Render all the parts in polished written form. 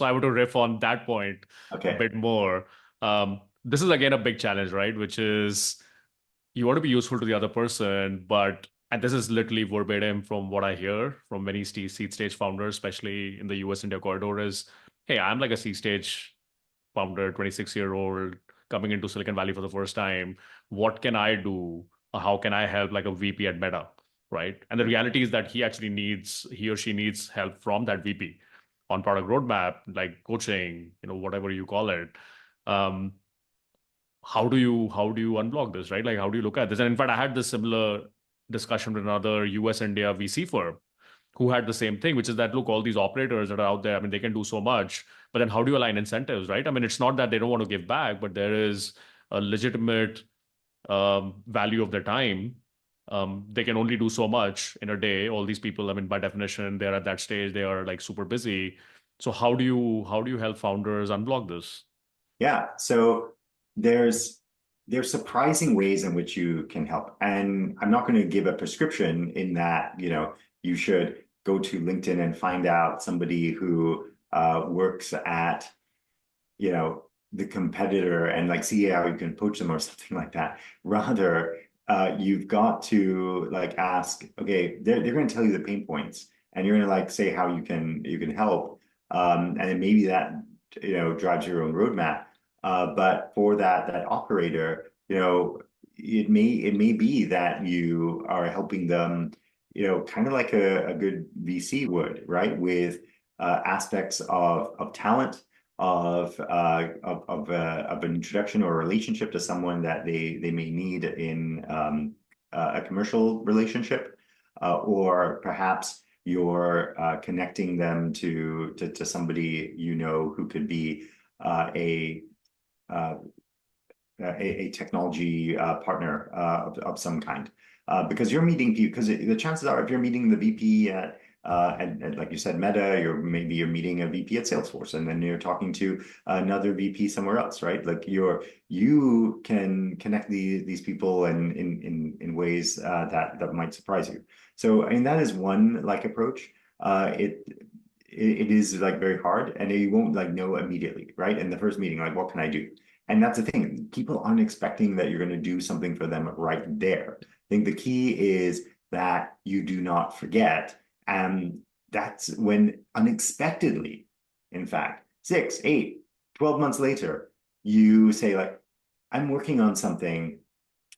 So I want to riff on that point a Okay. bit more. This is again a big challenge, right? Which is you want to be useful to the other person, but and this is literally verbatim from what I hear from many seed stage founders, especially in the US India corridor, is hey, I'm like a seed stage founder, 26-year-old coming into Silicon Valley for the first time. What can I do? How can I help like a VP at Meta? Right. And the reality is that he or she needs help from that VP on product roadmap, like coaching, whatever you call it. Um, how do you unblock this, right? Like how do you look at this? And in fact, I had this similar discussion with another US India VC firm who had the same thing, which is that look, all these operators that are out there, I mean, they can do so much, but then how do you align incentives, right? I mean, it's not that they don't want to give back, but there is a legitimate value of their time. They can only do so much in a day. All these people, I mean, by definition, they're at that stage, they are like super busy. So how do you help founders unblock this? Yeah. So there's there's surprising ways in which you can help. And I'm not going to give a prescription in that, you should go to LinkedIn and find out somebody who works at, you know, the competitor and like see how you can poach them or something like that. Rather, you've got to like ask, okay, they're going to tell you the pain points and you're going to like say how you can help. And then maybe that, drives your own roadmap. But for that operator, it may be that you are helping them, kind of like a good VC would, right? With aspects of talent, of an introduction or a relationship to someone that they may need in a commercial relationship, or perhaps you're connecting them to somebody who could be uh, a uh, a technology partner of some kind. Because you're meeting people, because the chances are, if you're meeting the VP and like you said, Meta, maybe you're meeting a VP at Salesforce, and then you're talking to another VP somewhere else, right? Like you can connect these people in ways that might surprise you. So I mean that is one like approach. It is like very hard, and you won't like know immediately, right? In the first meeting, like what can I do? And that's the thing. People aren't expecting that you're going to do something for them right there. I think the key is that you do not forget. And that's when unexpectedly, in fact, 6, 8, 12 months later, you say, like, I'm working on something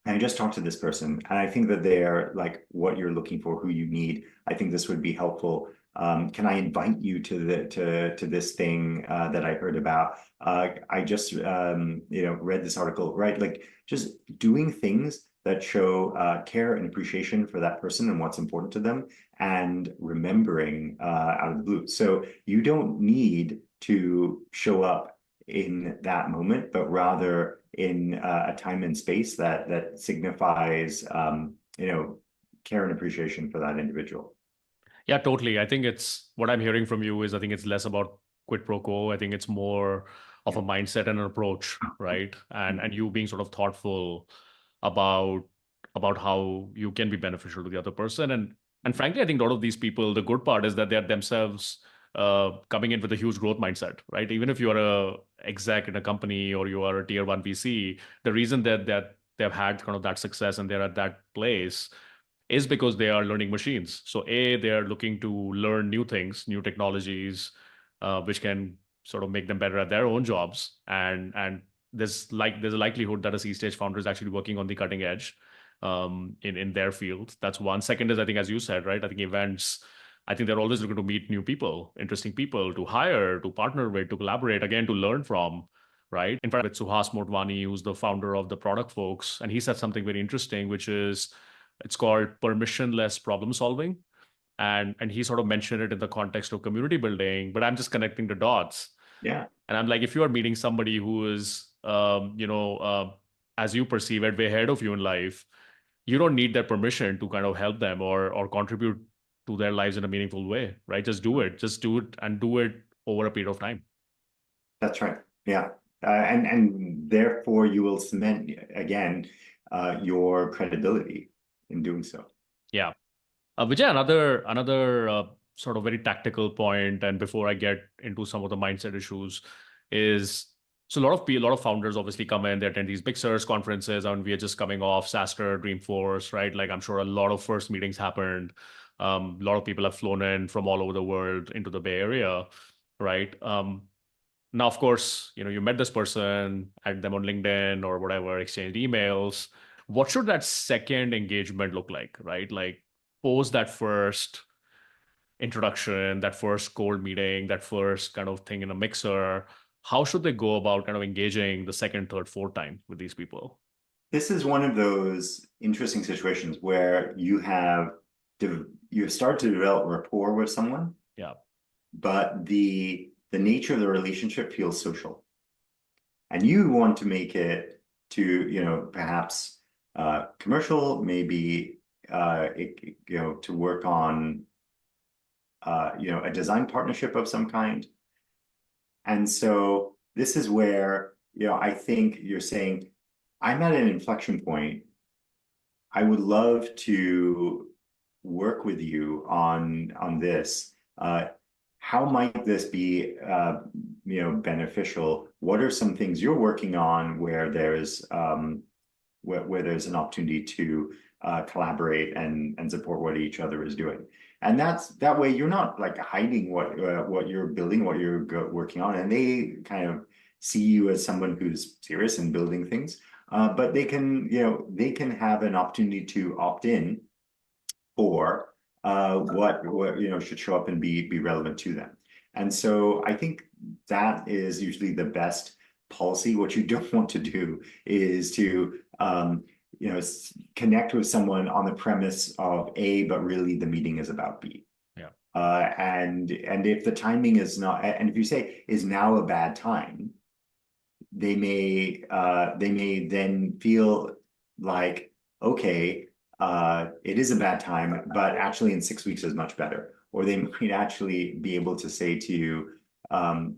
and I just talked to this person, and I think that they're like what you're looking for, who you need. I think this would be helpful. Can I invite you to this thing that I heard about? I just read this article, right? Like just doing things that show care and appreciation for that person and what's important to them, and remembering out of the blue. So you don't need to show up in that moment, but rather in a time and space that signifies care and appreciation for that individual. Yeah, totally. I think it's what I'm hearing from you is I think it's less about quid pro quo. I think it's more of Yeah. a mindset and an approach, right? And you being sort of thoughtful about about how you can be beneficial to the other person. And frankly, I think a lot of these people, the good part is that they're themselves coming in with a huge growth mindset, right? Even if you are a exec in a company or you are a tier one VC, the reason that they've had kind of that success and they're at that place is because they are learning machines. So A, they are looking to learn new things, new technologies, which can sort of make them better at their own jobs. And there's a likelihood that a C stage founder is actually working on the cutting edge in their field. That's one. Second is I think as you said, right? I think events. I think they're always looking to meet new people, interesting people to hire, to partner with, to collaborate, again, to learn from, right? In fact, with Suhas Motwani, who's the founder of the Product Folks, and he said something very interesting, which is it's called permissionless problem solving. And he sort of mentioned it in the context of community building, but I'm just connecting the dots. Yeah, And I'm like, if you are meeting somebody who is, as you perceive it, way ahead of you in life, you don't need their permission to kind of help them or contribute to their lives in a meaningful way, right? Just do it and do it over a period of time. that's right. Yeah. And therefore you will cement again your credibility in doing so. Yeah. Vijay, another sort of very tactical point, and before I get into some of the mindset issues, is so a lot of founders obviously come in, they attend these big search conferences, and we are just coming off SaaStr, Dreamforce, right? Like I'm sure a lot of first meetings happened. A lot of people have flown in from all over the world into the Bay Area, right? Now, of course, you met this person, add them on LinkedIn or whatever, exchanged emails. What should that second engagement look like, right? Like post that first introduction, that first cold meeting, that first kind of thing in a mixer. How should they go about kind of engaging the second, third, fourth time with these people? This is one of those interesting situations where you start to develop rapport with someone, Yeah. but the nature of the relationship feels social, and you want to make it to perhaps commercial, maybe to work on a design partnership of some kind. And so this is where I think you're saying, I'm at an inflection point. I would love to work with you on this. How might this be beneficial? What are some things you're working on where there's where there's an opportunity to collaborate and support what each other is doing? And that way you're not like hiding what you're building, what you're working on, and they kind of see you as someone who's serious in building things. But they can have an opportunity to opt in for what should show up and be relevant to them. And so I think that is usually the best policy. What you don't want to do is to connect with someone on the premise of A, but really the meeting is about B. Yeah. And if the timing is not, and if you say is now a bad time, they may then feel like, okay, it is a bad time, but actually in 6 weeks is much better. Or they might actually be able to say to you, now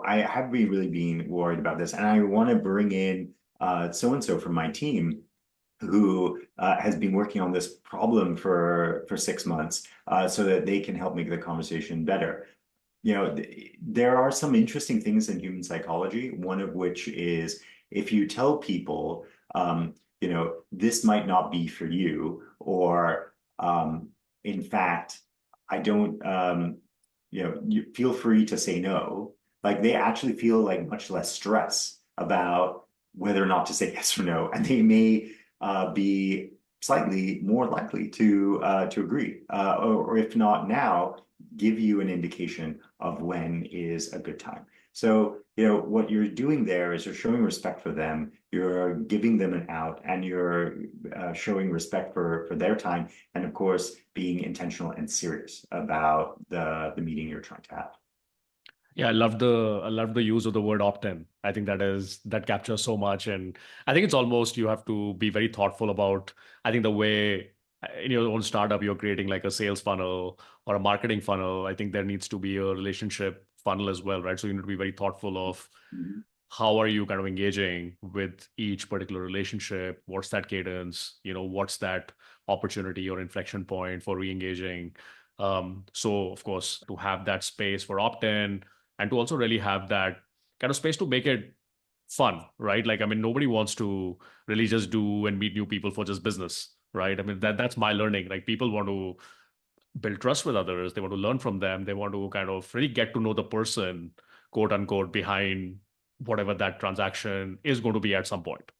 I have been really being worried about this, and I want to bring in so and so from my team who has been working on this problem for 6 months, so that they can help make the conversation better. There are some interesting things in human psychology, one of which is if you tell people, this might not be for you, or in fact, I don't, you feel free to say no. Like they actually feel like much less stress about whether or not to say yes or no, and they may be slightly more likely to agree, or if not now, give you an indication of when is a good time. So, what you're doing there is you're showing respect for them, you're giving them an out, and you're showing respect for their time, and of course, being intentional and serious about the meeting you're trying to have. Yeah, I love the use of the word opt-in. I think that captures so much, and I think it's almost you have to be very thoughtful about. I think the way in your own startup you're creating like a sales funnel or a marketing funnel. I think there needs to be a relationship funnel as well, right? So you need to be very thoughtful of Mhm. how are you kind of engaging with each particular relationship? What's that cadence? What's that opportunity or inflection point for re-engaging? So of course, to have that space for opt-in and to also really have that kind of space to make it fun, right? Like, I mean, nobody wants to really just do and meet new people for just business, right? I mean, that's my learning. Like people want to build trust with others. They want to learn from them. They want to kind of really get to know the person, quote unquote, behind whatever that transaction is going to be at some point.